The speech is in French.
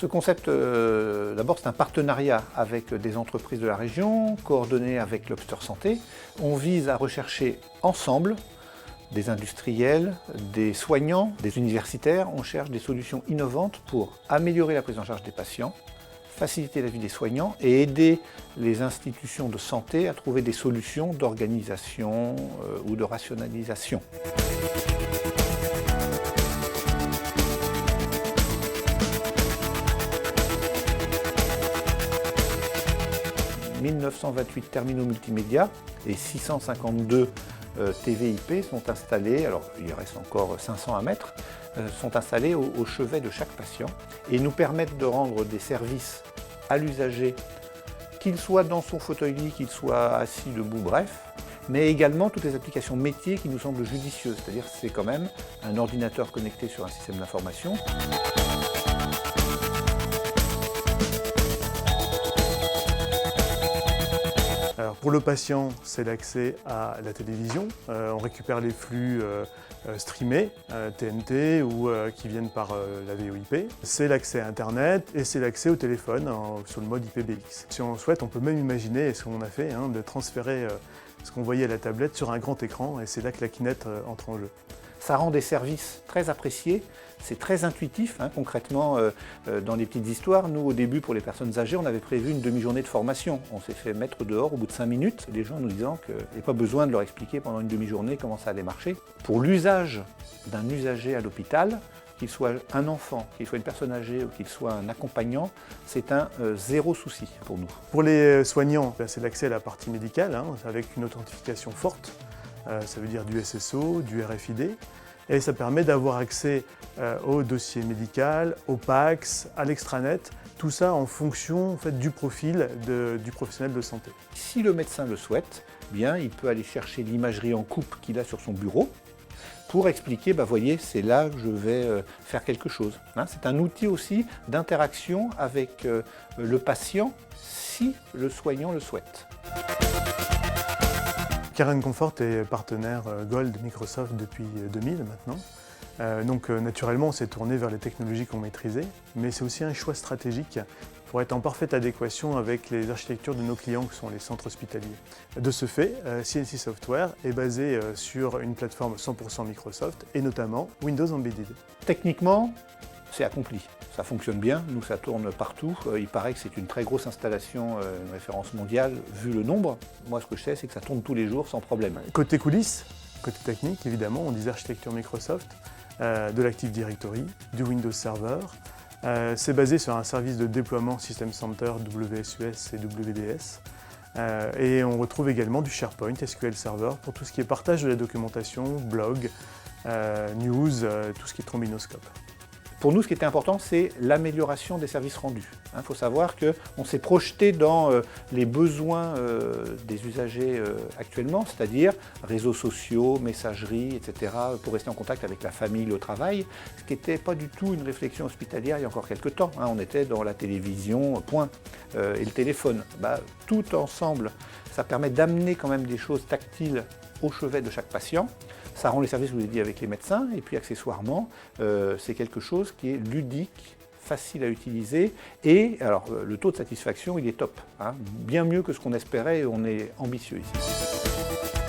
ce concept, d'abord c'est un partenariat avec des entreprises de la région, coordonné avec l'Obster Santé. On vise à rechercher ensemble des industriels, des soignants, des universitaires. On cherche des solutions innovantes pour améliorer la prise en charge des patients, faciliter la vie des soignants et aider les institutions de santé à trouver des solutions d'organisation ou de rationalisation. « 1928 terminaux multimédia et 652 TVIP sont installés, alors il reste encore 500 à mettre, sont installés au chevet de chaque patient et nous permettent de rendre des services à l'usager, qu'il soit dans son fauteuil-lit, qu'il soit assis, debout, bref, mais également toutes les applications métiers qui nous semblent judicieuses, c'est-à-dire que c'est quand même un ordinateur connecté sur un système d'information. Alors pour le patient, c'est l'accès à la télévision. On récupère les flux streamés, TNT ou qui viennent par la VoIP. C'est l'accès à Internet et c'est l'accès au téléphone sur le mode IPBX. Si on le souhaite, on peut même imaginer, et ce qu'on a fait, de transférer ce qu'on voyait à la tablette sur un grand écran et c'est là que la Kinect entre en jeu. Ça rend des services très appréciés, c'est très intuitif. Concrètement, dans les petites histoires, nous au début pour les personnes âgées, on avait prévu une demi-journée de formation. On s'est fait mettre dehors au bout de 5 minutes, les gens nous disant qu'il n'y avait pas besoin de leur expliquer pendant une demi-journée comment ça allait marcher. Pour l'usage d'un usager à l'hôpital, qu'il soit un enfant, qu'il soit une personne âgée ou qu'il soit un accompagnant, c'est un zéro souci pour nous. Pour les soignants, c'est l'accès à la partie médicale, avec une authentification forte. Ça veut dire du SSO, du RFID, et ça permet d'avoir accès au dossier médical, au PACS, à l'extranet, tout ça en fonction du profil du professionnel de santé. Si le médecin le souhaite, bien, il peut aller chercher l'imagerie en coupe qu'il a sur son bureau pour expliquer, voyez, c'est là que je vais faire quelque chose. C'est un outil aussi d'interaction avec le patient si le soignant le souhaite. Karen Comfort est partenaire Gold Microsoft depuis 2000 maintenant. Donc naturellement, on s'est tourné vers les technologies qu'on maîtrisait, mais c'est aussi un choix stratégique pour être en parfaite adéquation avec les architectures de nos clients qui sont les centres hospitaliers. De ce fait, CNC Software est basé sur une plateforme 100% Microsoft et notamment Windows Embedded. Techniquement, c'est accompli. Ça fonctionne bien, nous ça tourne partout. Il paraît que c'est une très grosse installation, une référence mondiale, vu le nombre. Moi ce que je sais, c'est que ça tourne tous les jours sans problème. Côté coulisses, côté technique évidemment, on dit architecture Microsoft, de l'Active Directory, du Windows Server. C'est basé sur un service de déploiement System Center WSUS et WDS. Et on retrouve également du SharePoint, SQL Server, pour tout ce qui est partage de la documentation, blog, news, tout ce qui est trombinoscope. Pour nous, ce qui était important, c'est l'amélioration des services rendus. Il faut savoir qu'on s'est projeté dans les besoins des usagers actuellement, c'est-à-dire réseaux sociaux, messagerie, etc., pour rester en contact avec la famille, le travail, ce qui n'était pas du tout une réflexion hospitalière il y a encore quelques temps. On était dans la télévision, point, et le téléphone. Tout ensemble, ça permet d'amener quand même des choses tactiles au chevet de chaque patient. Ça rend les services, je vous l'ai dit, avec les médecins, et puis accessoirement, c'est quelque chose qui est ludique, facile à utiliser, et alors le taux de satisfaction, il est top, bien mieux que ce qu'on espérait, et on est ambitieux ici.